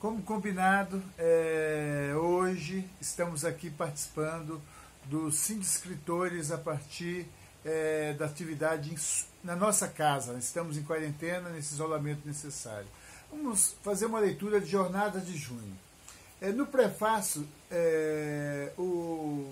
Como combinado, hoje estamos aqui participando do Sim de Escritores a partir da atividade na nossa casa. Pessoas em quarentena, nesse isolamento necessário. Vamos fazer uma leitura de Jornada de Junho. No prefácio,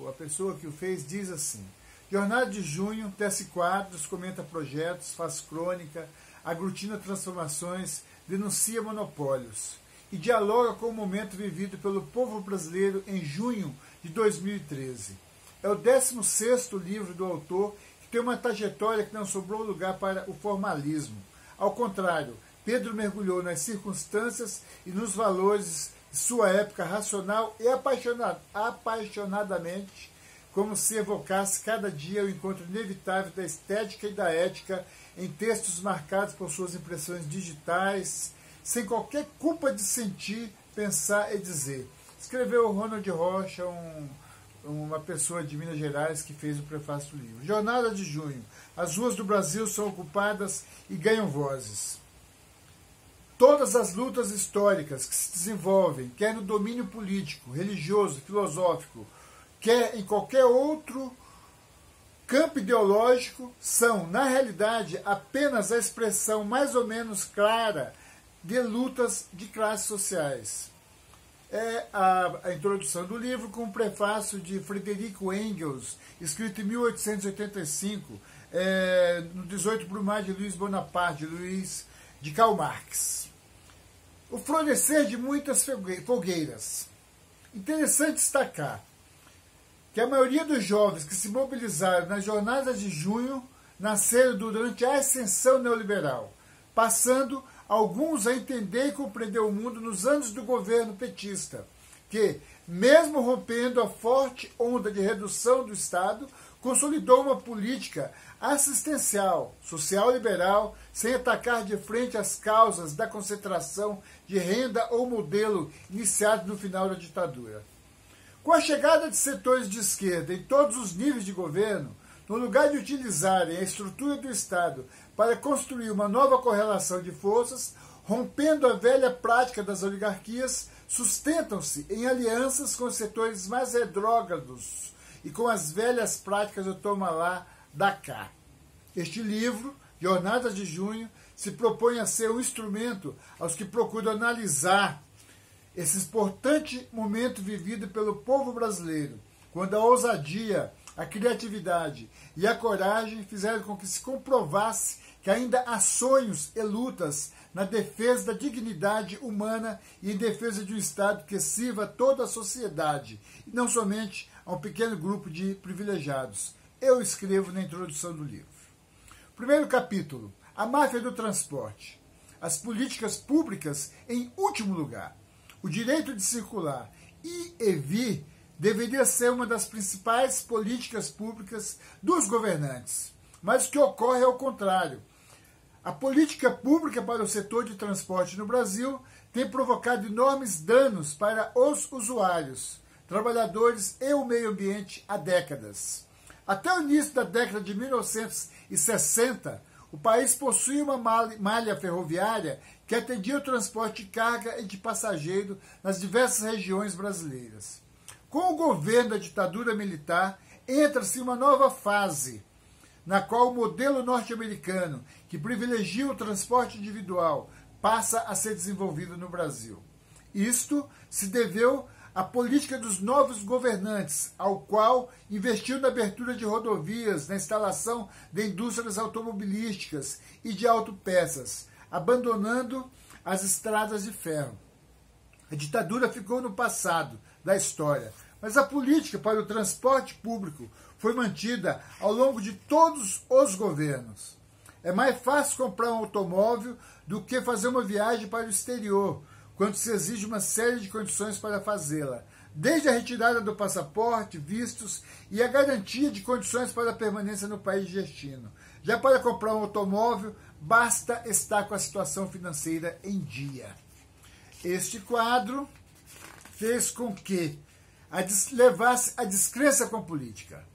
a pessoa que o fez diz assim: Jornada de Junho tece quadros, comenta projetos, faz crônica, aglutina transformações, denuncia monopólios e dialoga com o momento vivido pelo povo brasileiro em junho de 2013. É o 16º livro do autor, que tem uma trajetória que não sobrou lugar para o formalismo. Ao contrário, Pedro mergulhou nas circunstâncias e nos valores de sua época racional e apaixonadamente, como se evocasse cada dia o encontro inevitável da estética e da ética em textos marcados por suas impressões digitais, sem qualquer culpa de sentir, pensar e dizer. Escreveu Ronald Rocha, uma pessoa de Minas Gerais que fez o prefácio do livro. Jornada de Junho. As ruas do Brasil são ocupadas e ganham vozes. Todas as lutas históricas que se desenvolvem, quer no domínio político, religioso, filosófico, quer em qualquer outro campo ideológico, são, na realidade, apenas a expressão mais ou menos clara de lutas de classes sociais. É a introdução do livro com o prefácio de Frederico Engels, escrito em 1885, no 18 Brumaire de Luiz Bonaparte, de Karl Marx. O florescer de muitas fogueiras. Interessante destacar que a maioria dos jovens que se mobilizaram nas jornadas de junho nasceram durante a ascensão neoliberal, passando alguns a entender e compreender o mundo nos anos do governo petista, que, mesmo rompendo a forte onda de redução do Estado, consolidou uma política assistencial, social-liberal, sem atacar de frente as causas da concentração de renda ou modelo iniciado no final da ditadura. Com a chegada de setores de esquerda em todos os níveis de governo, no lugar de utilizarem a estrutura do Estado para construir uma nova correlação de forças, rompendo a velha prática das oligarquias, sustentam-se em alianças com os setores mais retrógrados e com as velhas práticas do toma lá, da cá. Este livro, Jornadas de Junho, se propõe a ser um instrumento aos que procuram analisar esse importante momento vivido pelo povo brasileiro, quando a ousadia, a criatividade e a coragem fizeram com que se comprovasse que ainda há sonhos e lutas na defesa da dignidade humana e em defesa de um Estado que sirva a toda a sociedade, e não somente a um pequeno grupo de privilegiados. Eu escrevo na introdução do livro. Primeiro capítulo, a máfia do transporte. As políticas públicas em último lugar. O direito de circular ir e vir deveria ser uma das principais políticas públicas dos governantes. Mas o que ocorre é o contrário. A política pública para o setor de transporte no Brasil tem provocado enormes danos para os usuários, trabalhadores e o meio ambiente há décadas. Até o início da década de 1960, o país possuía uma malha ferroviária que atendia o transporte de carga e de passageiro nas diversas regiões brasileiras. Com o governo da ditadura militar, entra-se uma nova fase, na qual o modelo norte-americano, que privilegia o transporte individual, passa a ser desenvolvido no Brasil. Isto se deveu à política dos novos governantes, ao qual investiu na abertura de rodovias, na instalação de indústrias automobilísticas e de autopeças, abandonando as estradas de ferro. A ditadura ficou no passado da história, mas a política para o transporte público foi mantida ao longo de todos os governos. É mais fácil comprar um automóvel do que fazer uma viagem para o exterior, quando se exige uma série de condições para fazê-la, desde a retirada do passaporte, vistos e a garantia de condições para a permanência no país de destino. Já para comprar um automóvel, basta estar com a situação financeira em dia. Este quadro fez com que levasse a descrença com a política.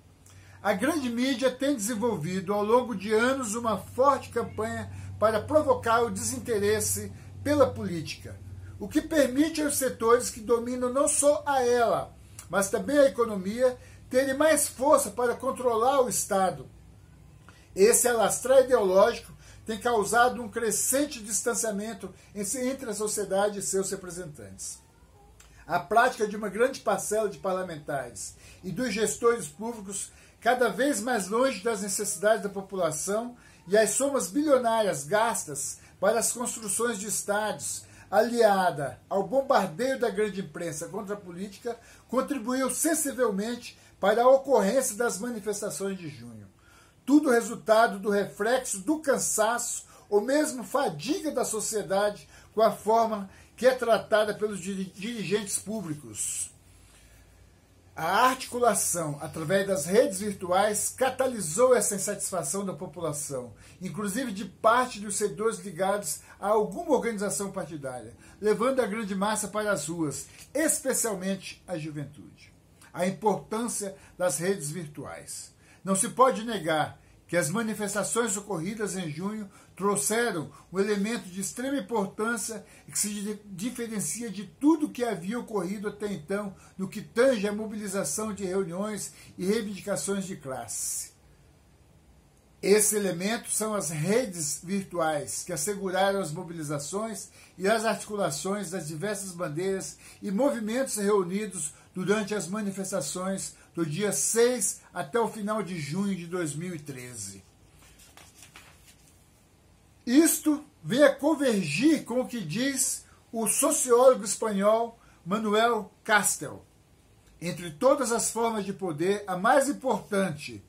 A grande mídia tem desenvolvido ao longo de anos uma forte campanha para provocar o desinteresse pela política, o que permite aos setores que dominam não só a ela, mas também a economia, terem mais força para controlar o Estado. Esse alastrar ideológico tem causado um crescente distanciamento entre a sociedade e seus representantes. A prática de uma grande parcela de parlamentares e dos gestores públicos cada vez mais longe das necessidades da população e as somas bilionárias gastas para as construções de estádios, aliada ao bombardeio da grande imprensa contra a política, contribuiu sensivelmente para a ocorrência das manifestações de junho. Tudo resultado do reflexo do cansaço ou mesmo fadiga da sociedade com a forma que é tratada pelos dirigentes públicos. A articulação através das redes virtuais catalisou essa insatisfação da população, inclusive de parte dos setores ligados a alguma organização partidária, levando a grande massa para as ruas, especialmente a juventude. A importância das redes virtuais. Não se pode negar que as manifestações ocorridas em junho trouxeram um elemento de extrema importância e que se diferencia de tudo que havia ocorrido até então no que tange à mobilização de reuniões e reivindicações de classe. Esse elemento são as redes virtuais que asseguraram as mobilizações e as articulações das diversas bandeiras e movimentos reunidos durante as manifestações do dia 6 até o final de junho de 2013. Isto vem a convergir com o que diz o sociólogo espanhol Manuel Castel. Entre todas as formas de poder, a mais importante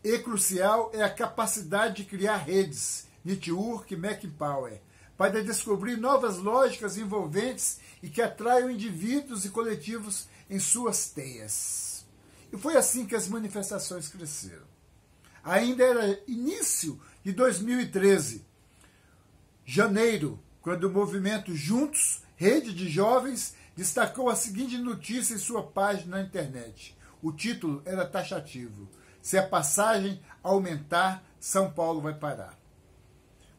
e crucial é a capacidade de criar redes, network, manpower, para descobrir novas lógicas envolventes e que atraiam indivíduos e coletivos em suas teias. E foi assim que as manifestações cresceram. Ainda era início de 2013, janeiro, quando o movimento Juntos, Rede de Jovens, destacou a seguinte notícia em sua página na internet. O título era taxativo: se a passagem aumentar, São Paulo vai parar.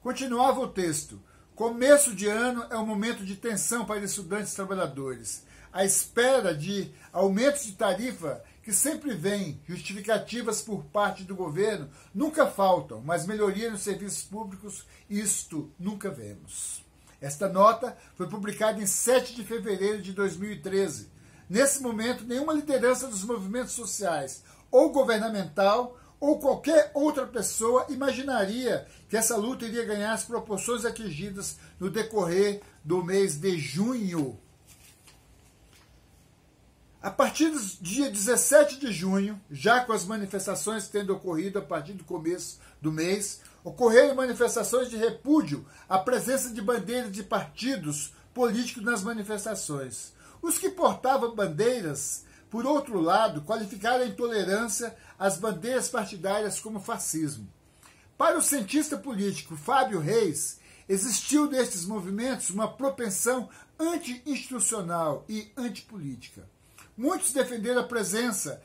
Continuava o texto: começo de ano é um momento de tensão para estudantes e trabalhadores. À espera de aumentos de tarifa que sempre vêm, justificativas por parte do governo nunca faltam, mas melhoria nos serviços públicos, isto nunca vemos. Esta nota foi publicada em 7 de fevereiro de 2013. Nesse momento, nenhuma liderança dos movimentos sociais ou governamental ou qualquer outra pessoa imaginaria que essa luta iria ganhar as proporções atingidas no decorrer do mês de junho. A partir do dia 17 de junho, já com as manifestações tendo ocorrido a partir do começo do mês, ocorreram manifestações de repúdio à presença de bandeiras de partidos políticos nas manifestações. Os que portavam bandeiras, por outro lado, qualificaram a intolerância às bandeiras partidárias como fascismo. Para o cientista político Fábio Reis, existiu nestes movimentos uma propensão anti-institucional e antipolítica. Muitos defenderam a presença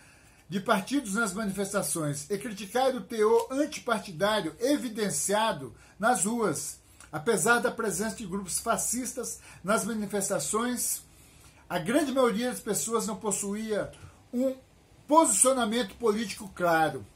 de partidos nas manifestações e criticaram o teor antipartidário evidenciado nas ruas. Apesar da presença de grupos fascistas nas manifestações, a grande maioria das pessoas não possuía um posicionamento político claro.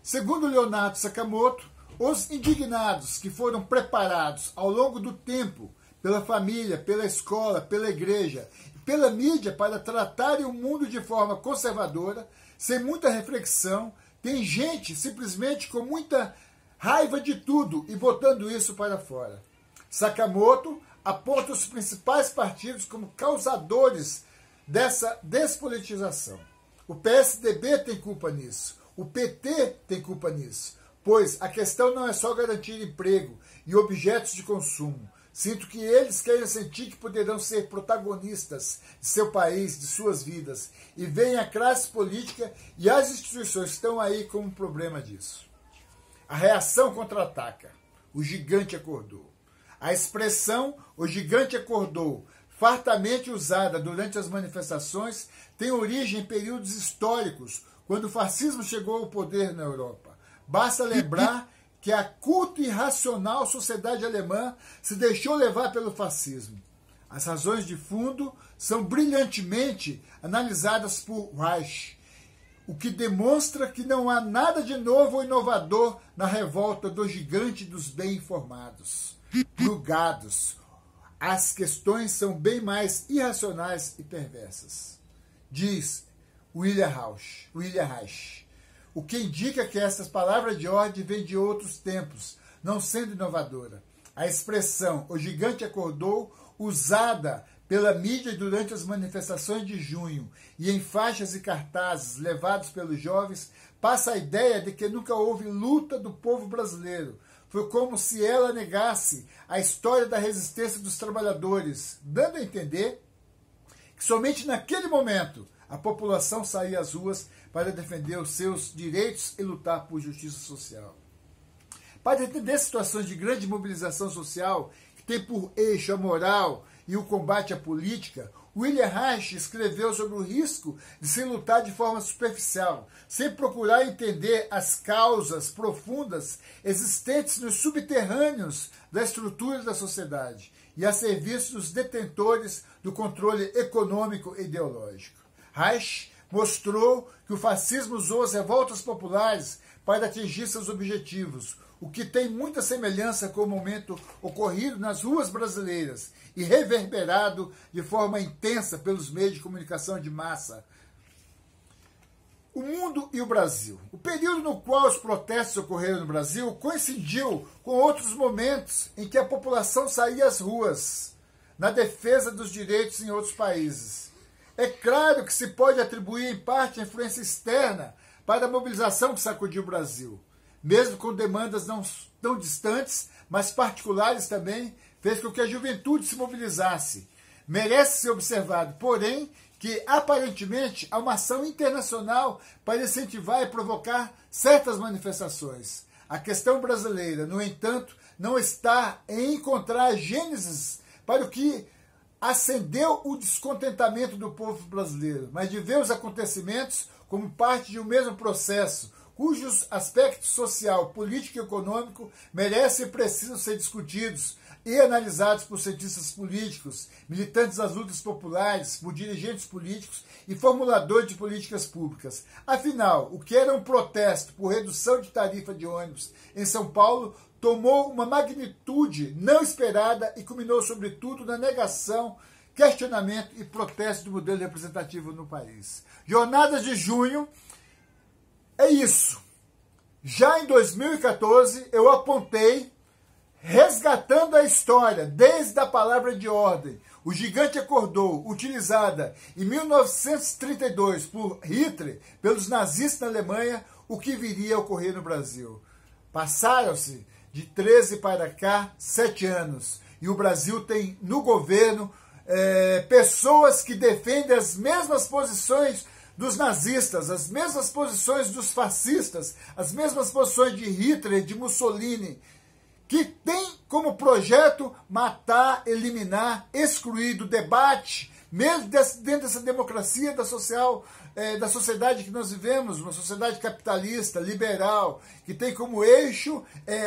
Segundo Leonardo Sakamoto, os indignados que foram preparados ao longo do tempo pela família, pela escola, pela igreja, pela mídia para tratarem o mundo de forma conservadora, sem muita reflexão, tem gente simplesmente com muita raiva de tudo e botando isso para fora. Sakamoto aponta os principais partidos como causadores dessa despolitização. O PSDB tem culpa nisso, o PT tem culpa nisso, pois a questão não é só garantir emprego e objetos de consumo. Sinto que eles querem sentir que poderão ser protagonistas de seu país, de suas vidas, e veem a classe política e as instituições que estão aí como um problema disso. A reação contra-ataca. O gigante acordou. A expressão "o gigante acordou", fartamente usada durante as manifestações, tem origem em períodos históricos, quando o fascismo chegou ao poder na Europa. Basta lembrar que a culta e irracional sociedade alemã se deixou levar pelo fascismo. As razões de fundo são brilhantemente analisadas por Reich, o que demonstra que não há nada de novo ou inovador na revolta do gigante dos bem-informados, plugados. As questões são bem mais irracionais e perversas, diz William Reich, o que indica que essas palavras de ordem vêm de outros tempos, não sendo inovadora. A expressão "o gigante acordou", usada pela mídia durante as manifestações de junho e em faixas e cartazes levados pelos jovens, passa a ideia de que nunca houve luta do povo brasileiro. Foi como se ela negasse a história da resistência dos trabalhadores, dando a entender que somente naquele momento a população saía às ruas para defender os seus direitos e lutar por justiça social. Para entender situações de grande mobilização social, que tem por eixo a moral e o combate à política, William Reich escreveu sobre o risco de se lutar de forma superficial, sem procurar entender as causas profundas existentes nos subterrâneos da estrutura da sociedade e a serviço dos detentores do controle econômico e ideológico. Reich mostrou que o fascismo usou as revoltas populares para atingir seus objetivos, o que tem muita semelhança com o momento ocorrido nas ruas brasileiras e reverberado de forma intensa pelos meios de comunicação de massa. O mundo e o Brasil. O período no qual os protestos ocorreram no Brasil coincidiu com outros momentos em que a população saía às ruas na defesa dos direitos em outros países. É claro que se pode atribuir em parte a influência externa para a mobilização que sacudiu o Brasil. Mesmo com demandas não tão distantes, mas particulares também, fez com que a juventude se mobilizasse. Merece ser observado, porém, que aparentemente há uma ação internacional para incentivar e provocar certas manifestações. A questão brasileira, no entanto, não está em encontrar gênesis para o que acendeu o descontentamento do povo brasileiro, mas de ver os acontecimentos como parte de um mesmo processo, cujos aspectos social, político e econômico merecem e precisam ser discutidos e analisados por cientistas políticos, militantes das lutas populares, por dirigentes políticos e formuladores de políticas públicas. Afinal, o que era um protesto por redução de tarifa de ônibus em São Paulo tomou uma magnitude não esperada e culminou, sobretudo, na negação, questionamento e protesto do modelo representativo no país. Jornadas de junho é isso. Já em 2014, eu apontei, resgatando a história, desde a palavra de ordem, o gigante acordou, utilizada em 1932 por Hitler, pelos nazistas na Alemanha, o que viria a ocorrer no Brasil. Passaram-se de 13 para cá 7 anos, e o Brasil tem no governo pessoas que defendem as mesmas posições dos nazistas, as mesmas posições dos fascistas, as mesmas posições de Hitler, de Mussolini, que tem como projeto matar, eliminar, excluir do debate, mesmo dentro dessa democracia da sociedade que nós vivemos, uma sociedade capitalista, liberal, que tem como eixo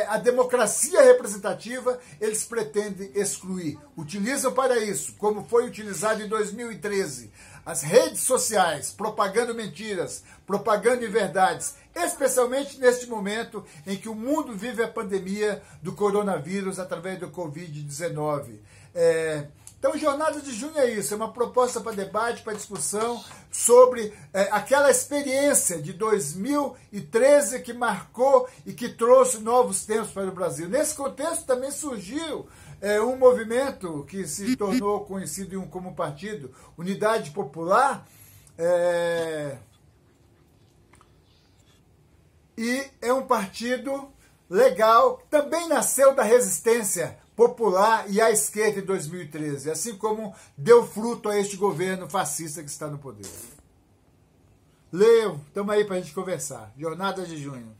a democracia representativa, eles pretendem excluir. Utilizam para isso, como foi utilizado em 2013, as redes sociais, propagando mentiras, propagando inverdades, especialmente neste momento em que o mundo vive a pandemia do coronavírus através do Covid-19. Então, Jornada de Junho é isso, é uma proposta para debate, para discussão sobre aquela experiência de 2013 que marcou e que trouxe novos tempos para o Brasil. Nesse contexto também surgiu um movimento que se tornou conhecido como partido, Unidade Popular, e é um partido legal, também nasceu da resistência popular e à esquerda em 2013, assim como deu fruto a este governo fascista que está no poder. Leiam, estamos aí para a gente conversar. Jornada de Junho.